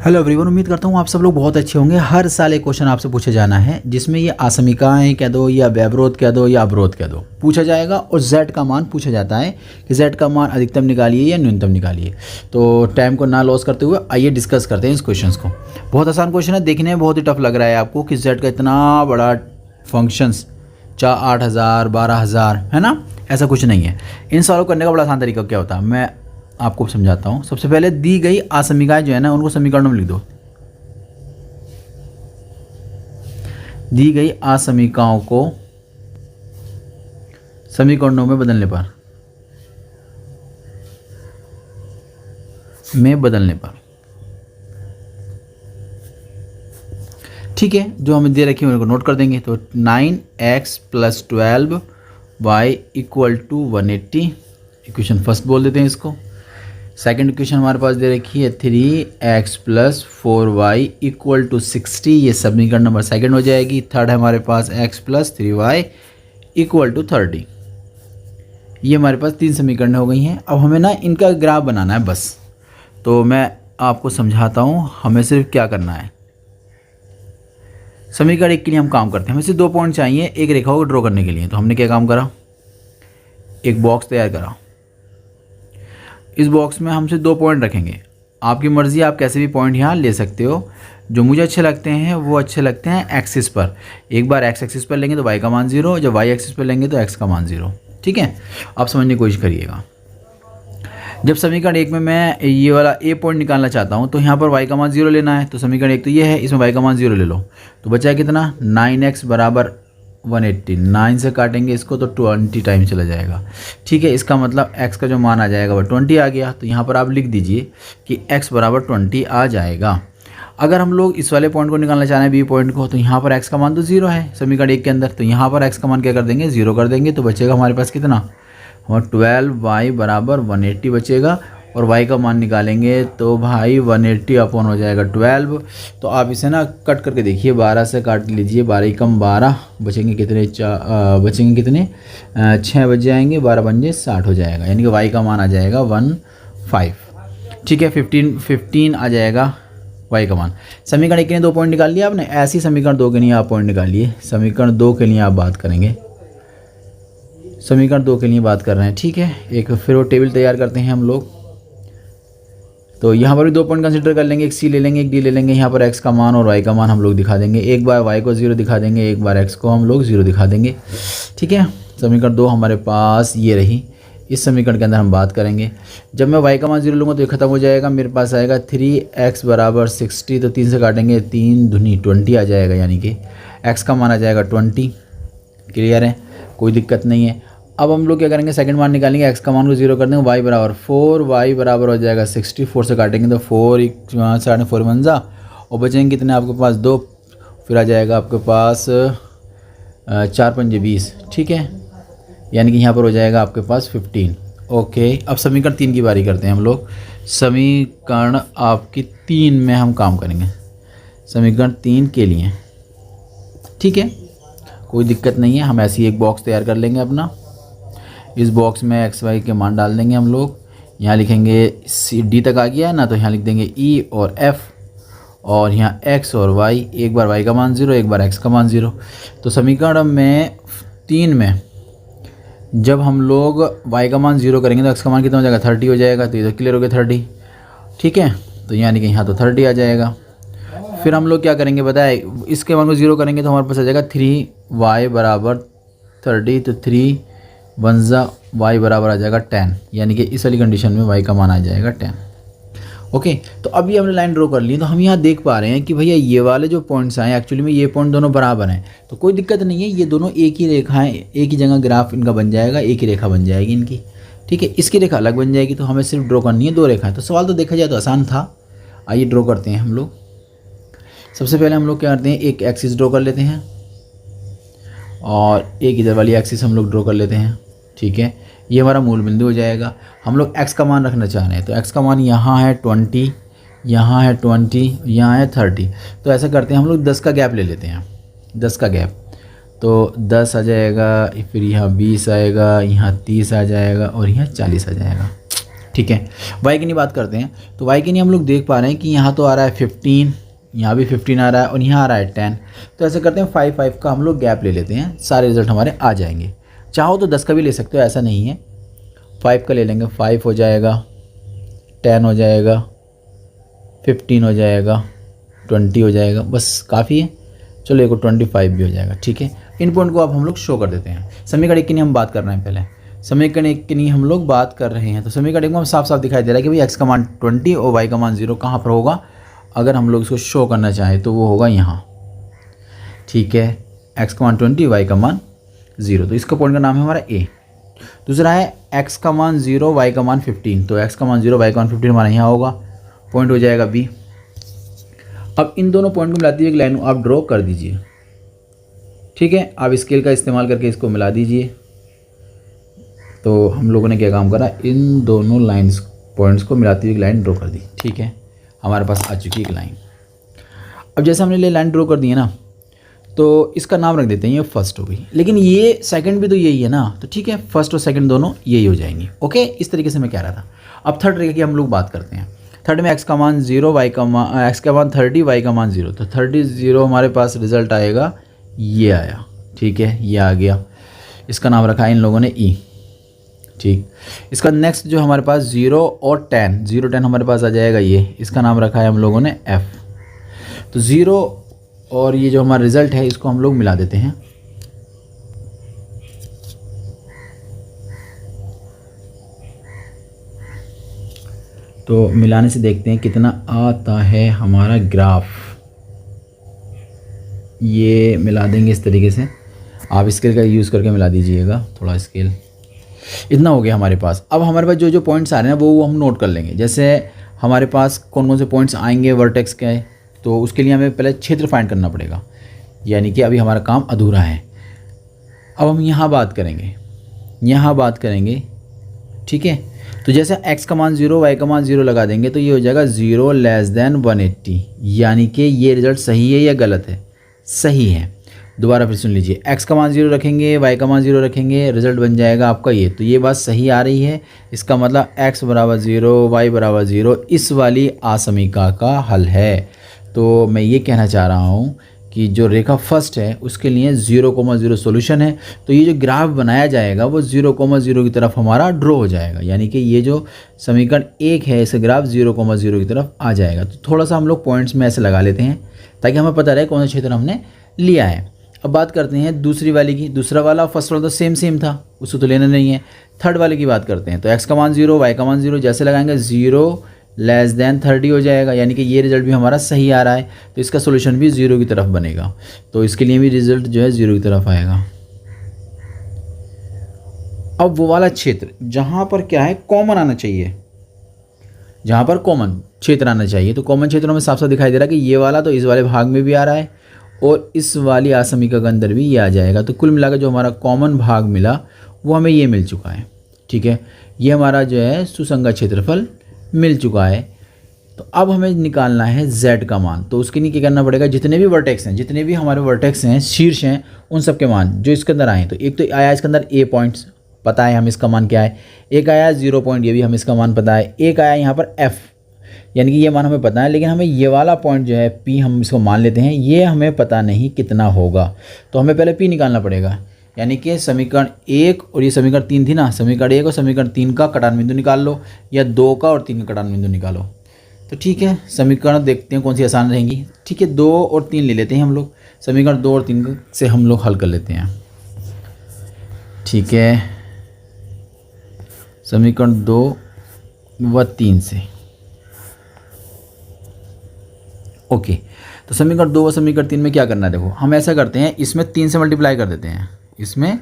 Hello everyone, उम्मीद करता हूँ आप सब लोग बहुत अच्छे होंगे। हर साल एक क्वेश्चन आपसे पूछा जाना है जिसमें ये असमीकाएँ कह दो या व्यवरोध कह दो या अवरोध कह दो पूछा जाएगा और z का मान पूछा जाता है कि z का मान अधिकतम निकालिए या न्यूनतम निकालिए। तो टाइम को ना लॉस करते हुए आइए डिस्कस करते हैं इस क्वेश्चन को। बहुत आसान क्वेश्चन है, देखने में बहुत ही टफ लग रहा है आपको कि z का इतना बड़ा फंक्शंस 8,000 12,000 है ना, ऐसा कुछ नहीं है। इन सॉल्व करने का बड़ा आसान तरीका क्या होता है मैं आपको समझाता हूँ। सबसे पहले दी गई असमीकाएं जो है ना उनको समीकरणों में लिख दो। दी गई असमीकाओं को समीकरणों में बदलने पर ठीक है, जो हमें दे रखी है उनको नोट कर देंगे। तो 9x + 12y = 180 इक्वेशन फर्स्ट बोल देते हैं इसको। सेकंड इक्वेशन हमारे पास दे रखी है 3x + 4y = 60, ये समीकरण नंबर सेकंड हो जाएगी। थर्ड है हमारे पास x + 3y = 30। ये हमारे पास तीन समीकरण हो गई हैं। अब हमें ना इनका ग्राफ बनाना है बस। तो मैं आपको समझाता हूँ हमें सिर्फ क्या करना है। समीकरण एक के लिए हम काम करते हैं, हमें सिर्फ 2 पॉइंट चाहिए एक रेखा को ड्रॉ करने के लिए। तो हमने क्या काम करा, एक बॉक्स तैयार करा। इस बॉक्स में हम सिर्फ 2 पॉइंट रखेंगे। आपकी मर्ज़ी, आप कैसे भी पॉइंट यहाँ ले सकते हो। जो मुझे अच्छे लगते हैं वो अच्छे लगते हैं एक्सिस पर। एक बार एक्स एक्सिस पर लेंगे तो y का मान 0, जब y एक्सिस पर लेंगे तो x का मान 0। ठीक है, आप समझने की कोशिश करिएगा। जब समीकरण एक में मैं ये वाला a पॉइंट निकालना चाहता हूँ तो यहाँ पर y का मान 0 लेना है। तो समीकरण एक तो ये है, इसमें y का मान 0 ले लो। तो बचा है कितना, 9x = 180। 9 से काटेंगे इसको तो 20 टाइम चला जाएगा। ठीक है, इसका मतलब x का जो मान आ जाएगा वो 20 आ गया। तो यहाँ पर आप लिख दीजिए कि x = 20 आ जाएगा। अगर हम लोग इस वाले पॉइंट को निकालना चाह रहे हैं b पॉइंट को, तो यहाँ पर x का मान तो 0 है समीकरण एक के अंदर। तो यहाँ पर x का मान क्या कर देंगे, 0 कर देंगे। तो बचेगा हमारे पास कितना, और 12y = 180 बचेगा। और y का मान निकालेंगे तो भाई 180 अपॉन हो जाएगा 12। तो आप इसे ना कट करके देखिए, 12 से काट लीजिए, 12 कम 12 बचेंगे कितने, बचेंगे कितने, 6 बच जाएंगे, 12 बन 60 हो जाएगा। यानी कि y का मान आ जाएगा 15। ठीक है, 15 आ जाएगा y का मान। समीकरण एक के लिए 2 पॉइंट निकाल लिया आपने, ऐसी समीकरण 2 के लिए आप पॉइंट निकालिए। समीकरण 2 के लिए आप बात करेंगे, समीकरण 2 के लिए बात कर रहे हैं। ठीक है, एक फिर वो टेबल तैयार करते हैं हम लोग। तो यहाँ पर भी 2 पॉइंट कंसिडर कर लेंगे, एक सी ले लेंगे एक डी ले लेंगे। यहाँ पर x का मान और y का मान हम लोग दिखा देंगे। एक बार y को 0 दिखा देंगे, एक बार x को हम लोग 0 दिखा देंगे। ठीक है, समीकरण 2 हमारे पास ये रही। इस समीकरण के अंदर हम बात करेंगे, जब मैं y का मान 0 लूँगा तो ये खत्म हो जाएगा। मेरे पास आएगा 3x = 60। तो 3 से काटेंगे, 3 दूनी 20 आ जाएगा, यानी कि x का मान आ जाएगा 20। क्लियर है, कोई दिक्कत नहीं है। अब हम लोग क्या करेंगे, सेकंड मान निकालेंगे, x का मान को 0 कर देंगे, y = 4, y बराबर हो जाएगा 60। 4 से काटेंगे तो 4 × 4 = और बचेंगे कितने आपके पास 2। फिर आ जाएगा आपके पास 4 × 5 = 20। ठीक है, यानी कि यहाँ पर हो जाएगा आपके पास 15। ओके, अब समीकरण 3 की बारी करते हैं हम लोग। समीकरण आपकी 3 में हम काम करेंगे, समीकरण 3 के लिए। ठीक है, कोई दिक्कत नहीं है। हम ऐसी एक बॉक्स तैयार कर लेंगे अपना। इस बॉक्स में x y के मान डाल देंगे हम लोग। यहाँ लिखेंगे सी डी तक आ गया है ना, तो यहाँ लिख देंगे e और f, और यहाँ x और y। एक बार y का मान 0, एक बार x का मान 0। तो समीकरण में 3 में जब हम लोग y का मान 0 करेंगे तो x का मान कितना हो जाएगा, 30 हो जाएगा। तो ये तो क्लियर हो गया 30। ठीक है, तो यानी कि यहाँ तो 30 आ जाएगा। फिर हम लोग क्या करेंगे बताए, इसके मान को 0 करेंगे तो हमारे पास आ जाएगा 3y = 30। तो 3 × y बराबर आ जाएगा 10, यानी कि इस वाली कंडीशन में y का मान आ जाएगा 10। ओके, तो अभी हमने लाइन ड्रॉ कर ली। तो हम यहाँ देख पा रहे हैं कि भैया ये वाले जो पॉइंट्स आए एक्चुअली में ये पॉइंट दोनों बराबर हैं। तो कोई दिक्कत नहीं है, ये दोनों एक ही रेखाएं, एक ही जगह ग्राफ इनका बन जाएगा, एक ही रेखा बन जाएगी इनकी। ठीक है, इसकी रेखा अलग बन जाएगी। तो हमें सिर्फ ड्रॉ करनी है 2 रेखाएँ। तो सवाल तो देखा जाए तो आसान था। आइए ड्रॉ करते हैं हम लोग। सबसे पहले हम लोग क्या करते हैं, एक एक्सिस ड्रॉ कर लेते हैं और एक इधर वाली एक्सिस हम लोग ड्रॉ कर लेते हैं। ठीक है, ये हमारा मूल बिंदु हो जाएगा। हम लोग x का मान रखना चाह रहे हैं, तो x का मान यहाँ है 20, यहाँ है 20, यहाँ है 30। तो ऐसा करते हैं हम लोग 10 का गैप ले लेते हैं, 10 का गैप। तो 10 आ जाएगा, फिर यहाँ 20 आएगा, यहाँ 30 आ जाएगा और यहाँ 40 आ जाएगा। ठीक है। वाई की नहीं बात करते हैं, तो वाई की नहीं हम लोग देख पा रहे हैं कि यहाँ तो आ रहा है 15, यहाँ भी 15 आ रहा है और यहाँ आ रहा है 10। तो ऐसे करते हैं 5 का हम लोग गैप ले लेते हैं, सारे रिजल्ट हमारे आ जाएंगे। चाहो तो 10 का भी ले सकते हो, ऐसा नहीं है। 5 का ले लेंगे, 5 हो जाएगा, 10 हो जाएगा, 15 हो जाएगा, 20 हो जाएगा, बस काफ़ी है। चलो एक 25 भी हो जाएगा। ठीक है, इन पॉइंट को अब हम लोग शो कर देते हैं। समीकरण 1 की नहीं हम बात कर रहे हैं, पहले समीकरण 1 की नहीं हम लोग बात कर रहे हैं। तो समीकरण 1 में साफ साफ दिखाई दे रहा है कि भाई x का मान 20 और y का मान 0 कहाँ पर होगा। अगर हम लोग इसको शो करना चाहें तो वो होगा यहाँ। ठीक है, x का मान 20, y का मान 0, तो इसका पॉइंट का नाम है हमारा a। दूसरा है x का मान 0, y का मान 15, तो x का मान 0, y का मान 15 हमारा यहाँ होगा, पॉइंट हो जाएगा b। अब इन दोनों पॉइंट को मिलाती हुई एक लाइन आप ड्रॉ कर दीजिए। ठीक है, आप स्केल का इस्तेमाल करके इसको मिला दीजिए। तो हम लोगों ने क्या काम करा, इन दोनों लाइंस पॉइंट्स को मिलाती हुई एक लाइन ड्रॉ कर दी। ठीक है, हमारे पास आ चुकी एक लाइन। अब जैसे हमने लाइन ड्रॉ कर दी है ना, तो इसका नाम रख देते हैं, ये फर्स्ट हो गई, लेकिन ये सेकंड भी तो यही है ना, तो ठीक है फर्स्ट और सेकंड दोनों यही हो जाएंगी। ओके, इस तरीके से मैं कह रहा था। अब थर्ड तरीके की हम लोग बात करते हैं। थर्ड में x का मान 0, y का मान x का मान 30, y का मान 0, तो 30 0 हमारे पास रिजल्ट आएगा, ये आया। ठीक है, ये आ गया, इसका नाम रखा है इन लोगों ने e। ठीक, इसका नेक्स्ट जो हमारे पास 0 और 10, 0 10 हमारे पास आ जाएगा, ये इसका नाम रखा है हम लोगों ने f। तो 0 और ये जो हमारा रिजल्ट है इसको हम लोग मिला देते हैं। तो मिलाने से देखते हैं कितना आता है हमारा ग्राफ। ये मिला देंगे इस तरीके से, आप स्केल का यूज़ करके मिला दीजिएगा, थोड़ा स्केल। इतना हो गया हमारे पास। अब हमारे पास जो जो पॉइंट्स आ रहे हैं वो हम नोट कर लेंगे। जैसे हमारे पास कौन कौन से पॉइंट्स आएंगे वर्टेक्स के, तो उसके लिए हमें पहले क्षेत्र फाइंड करना पड़ेगा, यानी कि अभी हमारा काम अधूरा है। अब हम यहाँ बात करेंगे, यहाँ बात करेंगे। ठीक है, तो जैसे x का मान 0, y का मान 0 लगा देंगे तो ये हो जाएगा 0 लेस देन 180, यानी कि ये रिजल्ट सही है या गलत है, सही है। दोबारा फिर सुन लीजिए, x का मान 0 रखेंगे, y का मान 0 रखेंगे, रिजल्ट बन जाएगा आपका ये। तो ये बात सही आ रही है, इसका मतलब x बराबर 0, y बराबर 0 इस वाली आसमीका का हल है। तो मैं ये कहना चाह रहा हूँ कि जो रेखा फर्स्ट है उसके लिए 0,0 सॉल्यूशन है। तो ये जो ग्राफ बनाया जाएगा वो 0,0 की तरफ हमारा ड्रॉ हो जाएगा, यानी कि ये जो समीकरण 1 है इसे ग्राफ 0,0 की तरफ आ जाएगा। तो थोड़ा सा हम लोग पॉइंट्स में ऐसे लगा लेते हैं ताकि हमें पता रहे कौन सा क्षेत्र हमने लिया है। अब बात करते हैं दूसरी वाली की। दूसरा वाला फर्स्ट वाला तो सेम था, उसको तो लेना नहीं है। थर्ड वाले की बात करते हैं। तो x का मान 0, y का मान 0, जैसे लगाएंगे 0 लेस देन 30 हो जाएगा, यानी कि ये रिजल्ट भी हमारा सही आ रहा है, तो इसका सोल्यूशन भी 0 की तरफ बनेगा। तो इसके लिए भी रिजल्ट जो है 0 की तरफ आएगा। अब वो वाला क्षेत्र जहाँ पर क्या है कॉमन आना चाहिए, जहाँ पर कॉमन क्षेत्र आना चाहिए, तो कॉमन क्षेत्रों में साफ साफ दिखाई दे रहा है कि ये वाला तो इस वाले भाग में भी आ रहा है और इस वाली आसमीका के अंदर भी ये आ जाएगा। तो कुल मिलाकर जो हमारा कॉमन भाग मिला वो हमें ये मिल चुका है। ठीक है, ये हमारा जो है सुसंगत क्षेत्रफल मिल चुका है। तो अब हमें निकालना है z का मान। तो उसके लिए क्या करना पड़ेगा, जितने भी वर्टेक्स हैं, जितने भी हमारे वर्टेक्स हैं, शीर्ष हैं, उन सब के मान जो इसके अंदर आए। तो एक तो आया इसके अंदर a पॉइंट्स, पता है हम इसका मान क्या है। एक आया 0 पॉइंट, ये भी हम इसका मान पता है। एक आया यहाँ पर f, यानी कि ये मान हमें पता है, लेकिन हमें ये वाला पॉइंट जो है p हम इसको मान लेते हैं, ये हमें पता नहीं कितना होगा। तो हमें पहले p निकालना पड़ेगा, यानी कि समीकरण 1 और ये समीकरण 3 थी ना, समीकरण 1 और समीकरण 3 का कटान बिंदु निकाल लो, या 2 का और 3 का कटान बिंदु निकालो। तो ठीक है, समीकरण देखते हैं कौन सी आसान रहेंगी। ठीक है, 2 और 3 ले लेते हैं हम लोग। समीकरण 2 और 3 से हम लोग हल कर लेते हैं। ठीक है, समीकरण 2 व 3 से। ओके, तो समीकरण 2 व समीकरण 3 में क्या करना है, देखो हम ऐसा करते हैं, इसमें 3 से मल्टीप्लाई कर देते हैं, इसमें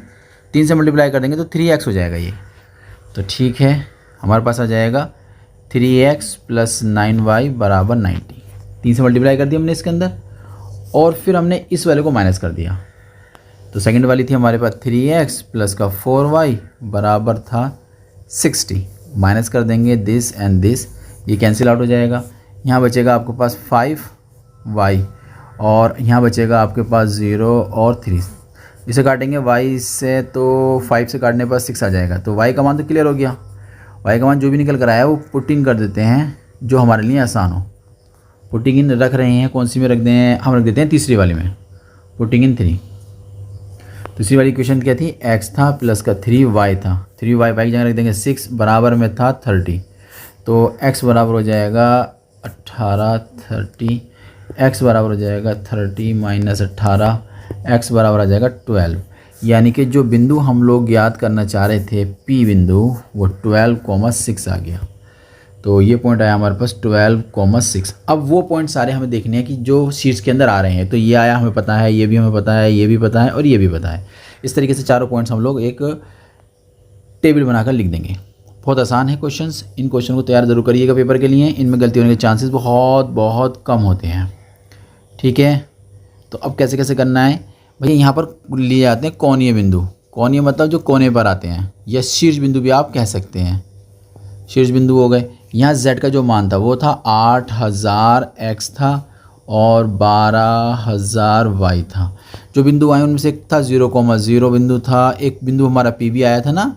3 से मल्टीप्लाई कर देंगे तो 3x हो जाएगा ये। तो ठीक है, हमारे पास आ जाएगा 3x + 9y बराबर 90। 3 से मल्टीप्लाई कर दिया हमने इसके अंदर, और फिर हमने इस वाले को माइनस कर दिया। तो सेकंड वाली थी हमारे पास 3x + का 4y बराबर था 60। माइनस कर देंगे दिस एंड दिस, ये कैंसिल आउट हो जाएगा। यहाँ बचेगा आपके पास 5y और यहाँ बचेगा आपके पास 0 और 3। इसे काटेंगे y से, तो 5 से काटने पर 6 आ जाएगा। तो y का मान तो क्लियर हो गया। y का मान जो भी निकल कर आया वो पुटिंग कर देते हैं, जो हमारे लिए आसान हो। पुटिंग इन रख रहे हैं, कौन सी में रख दें, हम रख देते हैं तीसरी वाली में, पुटिंग इन 3। दूसरी वाली इक्वेशन क्या थी, x था प्लस का 3y था, 3y की जगह रख देंगे 6 बराबर में था 30, तो x बराबर हो जाएगा 18, 30, x बराबर हो जाएगा 30 माइनस 18, x बराबर आ जाएगा 12। यानी कि जो बिंदु हम लोग याद करना चाह रहे थे P बिंदु, वो 12,6 आ गया। तो ये पॉइंट आया हमारे पास 12,6। अब वो पॉइंट सारे हमें देखने हैं कि जो शीट्स के अंदर आ रहे हैं। तो ये आया हमें पता है, ये भी हमें पता है, ये भी पता है और ये भी पता है। इस तरीके से चारों पॉइंट्स हम लोग एक टेबल बनाकर लिख देंगे। बहुत आसान है क्वेश्चंस। इन क्वेश्चन को तैयार ज़रूर करिएगा पेपर के लिए, इनमें गलती होने के चांसेस बहुत बहुत कम होते हैं। ठीक है, तो अब कैसे कैसे करना है भैया, यहाँ पर लिए जाते हैं कोणीय बिंदु। कोणीय मतलब जो कोने पर आते हैं, या शीर्ष बिंदु भी आप कह सकते हैं, शीर्ष बिंदु हो गए। यहाँ z का जो मान था वो था 8000 x था और 12000 y था। जो बिंदु आए उनमें से एक था 0,0 बिंदु था, एक बिंदु हमारा p भी आया था ना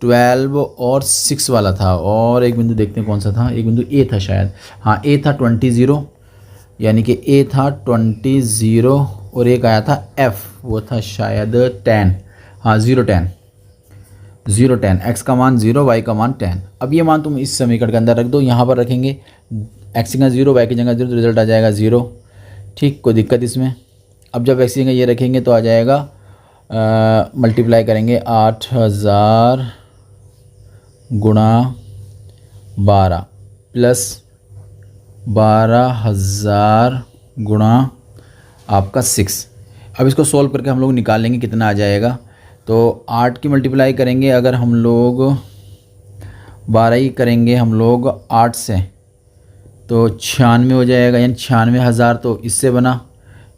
12 और 6 वाला था, और एक बिंदु देखते हैं कौन सा था, एक बिंदु a था शायद, हाँ a था 20, यानी कि a था 20 और एक आया था f, वो था शायद 10, हाँ 0, 10, x का मान 0, y का मान 10। अब ये मान तुम इस समीकरण के अंदर रख दो, यहाँ पर रखेंगे x की जगह 0, y की जगह 0, तो रिजल्ट आ जाएगा 0। ठीक, कोई दिक्कत इसमें। अब जब x की जगह ये रखेंगे तो आ जाएगा, मल्टीप्लाई करेंगे 8000 गुणा 12 प्लस 12000 गुणा आपका 6। अब इसको सोल्व करके हम लोग निकाल लेंगे कितना आ जाएगा। तो 8 की मल्टीप्लाई करेंगे अगर हम लोग 12 ही करेंगे हम लोग 8 से, तो 96 हो जाएगा, यानी 96,000। तो इससे बना,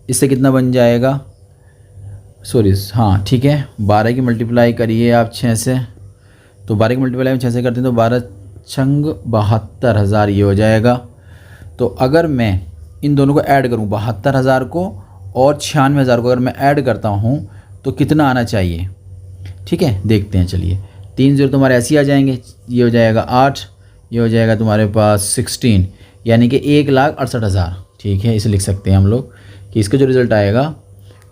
इससे कितना बन जाएगा, सॉरी हाँ ठीक है, 12 की मल्टीप्लाई करिए आप 6 से, तो 12 की मल्टीप्लाई 6 से करते हैं तो 12 छंग 72,000 ये हो जाएगा। तो अगर मैं इन दोनों को ऐड करूँ, 72,000 को और 96,000 को अगर मैं ऐड करता हूँ तो कितना आना चाहिए। ठीक है, देखते हैं चलिए। 3 0 तुम्हारे ऐसे ही आ जाएंगे, ये हो जाएगा 8, ये हो जाएगा तुम्हारे पास 16, यानी कि 1,68,000। ठीक है, इसे लिख सकते हैं हम लोग कि इसका जो रिज़ल्ट आएगा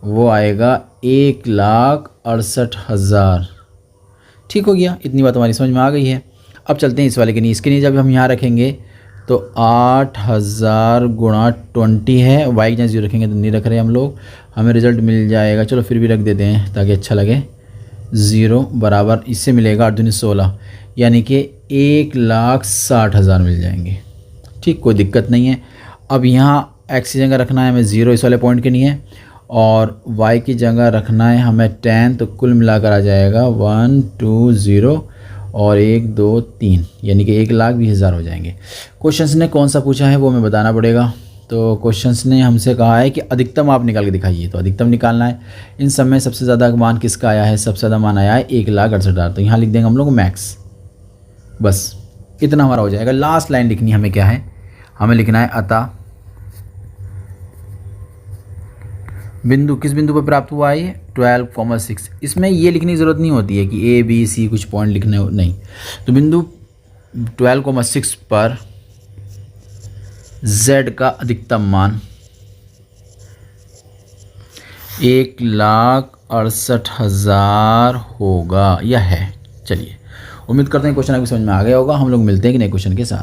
वो आएगा 1,68,000। ठीक हो गया, इतनी बात हमारी समझ में आ गई है। अब चलते हैं इस वाले के लिए। इसके लिए जब हम यहाँ रखेंगे तो 8000 गुणा 20 है, y की जगह 0 रखेंगे तो नहीं रख रहे हम लोग, हमें रिज़ल्ट मिल जाएगा, चलो फिर भी रख देते हैं ताकि अच्छा लगे। 0 बराबर इससे मिलेगा 8 दूनी 16, यानी कि 1,60,000 मिल जाएंगे। ठीक, कोई दिक्कत नहीं है। अब यहाँ x की जगह रखना है हमें 0 इस वाले पॉइंट के लिए, और y की जगह रखना है हमें 10, तो कुल मिलाकर आ जाएगा 1 2 0 और 1 2 3, यानी कि 1,20,000 हो जाएंगे। क्वेश्चंस ने कौन सा पूछा है वो हमें बताना पड़ेगा। तो क्वेश्चंस ने हमसे कहा है कि अधिकतम आप निकाल के दिखाइए, तो अधिकतम निकालना है। इन सब में सबसे ज़्यादा मान किसका आया है, सबसे ज़्यादा मान आया है 1,68,000, तो यहाँ लिख देंगे हम लोग मैक्स। बस इतना हमारा हो जाएगा। लास्ट लाइन लिखनी हमें क्या है, हमें लिखना है अतः बिंदु किस बिंदु पर प्राप्त हुआ है 12,6। इसमें ये लिखने की ज़रूरत नहीं होती है कि A B C कुछ पॉइंट लिखने हो, नहीं। तो बिंदु 12,6 पर Z का अधिकतम मान 1,68,000 होगा या है। चलिए, उम्मीद करते हैं क्वेश्चन आपको समझ में आ गया होगा। हम लोग मिलते हैं कि नए क्वेश्चन के साथ।